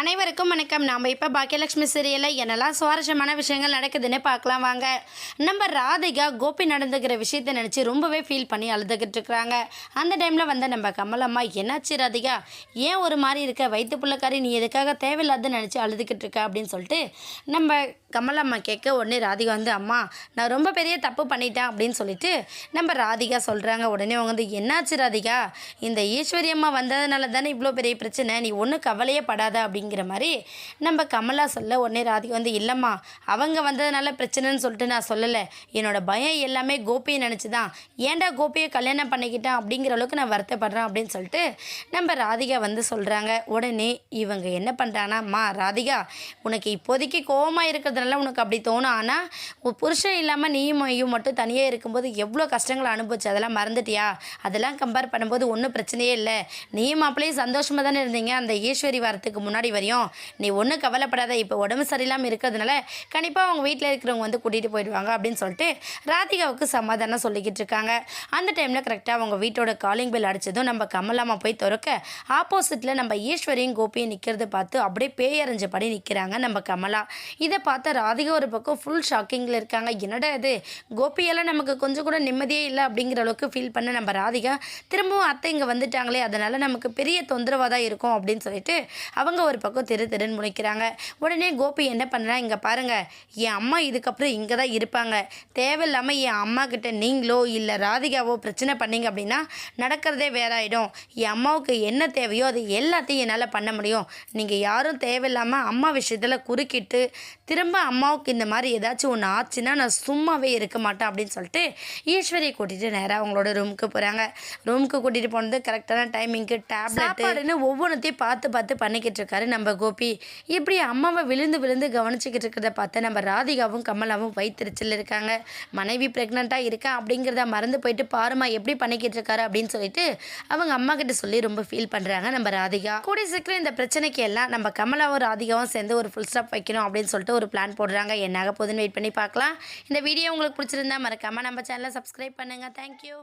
அனைவருக்கும் வணக்கம். நாம் இப்போ பாக்கியலட்சுமி சீரியலில் என்னெல்லாம் சுவாரஸ்யமான விஷயங்கள் நடக்குதுன்னு பார்க்கலாம் வாங்க. நம்ம ராதிகா கோபி நடந்துக்கிற விஷயத்தை நினச்சி ரொம்பவே ஃபீல் பண்ணி அழுதுகிட்டு இருக்கிறாங்க. அந்த டைமில் வந்து நம்ம கமலம்மா, என்னாச்சு ராதிகா, ஏன் ஒரு மாதிரி இருக்க, வயிற்று பிள்ளைக்காரி, நீ எதுக்காக தேவையில்லாத நினச்சி அழுதுகிட்டு இருக்க அப்படின்னு சொல்லிட்டு நம்ம கமலம்மா கேட்க, உடனே ராதிகா வந்து, அம்மா நான் ரொம்ப பெரிய தப்பு பண்ணிட்டேன் அப்படின்னு சொல்லிட்டு நம்ம ராதிகா சொல்கிறாங்க. உடனே அவங்க வந்து, என்னாச்சு ராதிகா, இந்த ஈஸ்வரி அம்மா வந்ததுனால தானே இவ்வளோ பெரிய பிரச்சனை, நீ ஒன்றும் கவலையே படாத அப்படிங்கிற மாதிரி நம்ம கமலா சொல்ல, உடனே ராதிகா வந்து, இல்லைம்மா அவங்க வந்ததுனால பிரச்சனைன்னு சொல்லிட்டு நான் சொல்லலை, என்னோட பயம் எல்லாமே கோபியை நினச்சி தான், ஏன்டா கோபியை கல்யாணம் பண்ணிக்கிட்டேன் அப்படிங்கிற அளவுக்கு நான் வருத்தப்படுறேன் அப்படின்னு சொல்லிட்டு நம்ம ராதிகா வந்து சொல்கிறாங்க. உடனே இவங்க என்ன பண்ணுறாங்கன்னா, அம்மா ராதிகா, உனக்கு இப்போதைக்கு கோவமாக இருக்கிறதுனால உனக்கு அப்படி தோணும், ஆனால் உன் புருஷன் இல்லாமல் நீயும் ஐயும் மட்டும் தனியாக இருக்கும்போது எவ்வளோ கஷ்டங்களை அனுபவிச்சு அதெல்லாம் மறந்துட்டியா, அதெல்லாம் கம்பேர் பண்ணும்போது ஒன்றும் பிரச்சனையே இல்லை, நீயும் மாப்பிள்ளையும் சந்தோஷமாக தானே இருந்தீங்க அந்த ஈஸ்வரி வரத்துக்கு முன்னாடி வரையும், நீ ஒன்றும் கவலைப்படாத, இப்போ உடம்பு சரியில்லாமல் இருக்கிறதுனால கண்டிப்பாக அவங்க வீட்டில் இருக்கிறவங்க வந்து கூட்டிகிட்டு போயிடுவாங்க அப்படின்னு சொல்லிட்டு ராதிகாவுக்கு சமாதானம் சொல்லிக்கிட்டு இருக்காங்க. அந்த டைமில் கரெக்டாக அவங்க வீட்டோட காலிங் பெல் அடித்ததும் நம்ம கமலாமா போய் திறக்க, ஆப்போசிட்டில் நம்ம ஈஸ்வரியும் கோபியும் நிற்கிறத பார்த்து அப்படியே பேயறிஞ்சபடி நிற்கிறாங்க நம்ம கமலா. இதை பார்த்த ராதிகா ஒரு பக்கம் ஃபுல் ஷாக்கிங்கில் இருக்காங்க. என்னடா இது, கோபியெல்லாம் நமக்கு கொஞ்சம் கூட நிம்மதியே இல்லை அப்படிங்கிற அளவுக்கு ஃபீல் பண்ண நம்ம ராதிகா, திரும்பவும் அத்தை இங்கே வந்துட்டாங்களே, அதனால் நமக்கு பெரிய தொந்தரவாக தான் இருக்கும் அப்படின்னு சொல்லிட்டு அவங்க ஒரு பக்கம் திருன்னு முழிக்கிறாங்க. உடனே கோபி என்ன பண்ணுறா, இங்கே பாருங்கள், என் அம்மா இதுக்கப்புறம் இங்கே தான் இருப்பாங்க, தேவையில்லாமல் என் அம்மா கிட்ட நீங்களோ இல்லை ராதிகாவோ பிரச்சனை பண்ணிங்க அப்படின்னா நடக்கிறதே வேற ஆகிடும், என் அம்மாவுக்கு என்ன தேவையோ அது எல்லாத்தையும் என்னால் பண்ண முடியும், நீங்கள் யாரும் தேவையில்லாமல் அம்மா விஷயத்தில் குறுக்கிட்டு திரும்ப அம்மாவுக்கு இந்த மாதிரி ஏதாச்சும் ஒன்று ஆச்சுன்னா நான் சும்மாவே இருக்க மாட்டேன் அப்படின்னு சொல்லிட்டு ஈஸ்வரியை கூட்டிகிட்டு நேராக அவங்களோட ரூமுக்கு போகிறாங்க. ரூமுக்கு கூட்டிகிட்டு போனது கரெக்டான டைமிங்க்கு டேப்லெட்டுன்னு ஒவ்வொன்றத்தையும் பார்த்து பண்ணிக்கிட்டு இருக்காரு நம்ம கோபி. இப்படி அம்மாவை விழுந்து விழுந்து கவனிச்சிக்கிட்டு இருக்கிறத பார்த்து நம்ம ராதிகாவும் கமலாவும் வயிற்றுச்சல் இருக்காங்க. மனைவி ப்ரெக்னெண்ட்டாக இருக்கா அப்படிங்கிறத மறந்து போயிட்டு பாருமா எப்படி பண்ணிக்கிட்டு இருக்காரு அப்படின்னு சொல்லிட்டு அவங்க அம்மா கிட்ட சொல்லி ரொம்ப ஃபீல் பண்ணுறாங்க நம்ம ராதிகா. கூடிய சீக்கிரம் இந்த பிரச்சனைக்கு எல்லாம் நம்ம கமலாவும் ராதிகாவும் சேர்ந்து ஒரு ஃபுல் ஸ்டாப் வைக்கணும் அப்படின்னு சொல்லிட்டு ஒரு பிளான் போடுறாங்க. என்னாக போதுன்னு வெயிட் பண்ணி பார்க்கலாம். இந்த வீடியோ உங்களுக்கு பிடிச்சிருந்தா மறக்காமல் நம்ம சேனலை சப்ஸ்கிரைப் பண்ணுங்கள். தேங்க்யூ.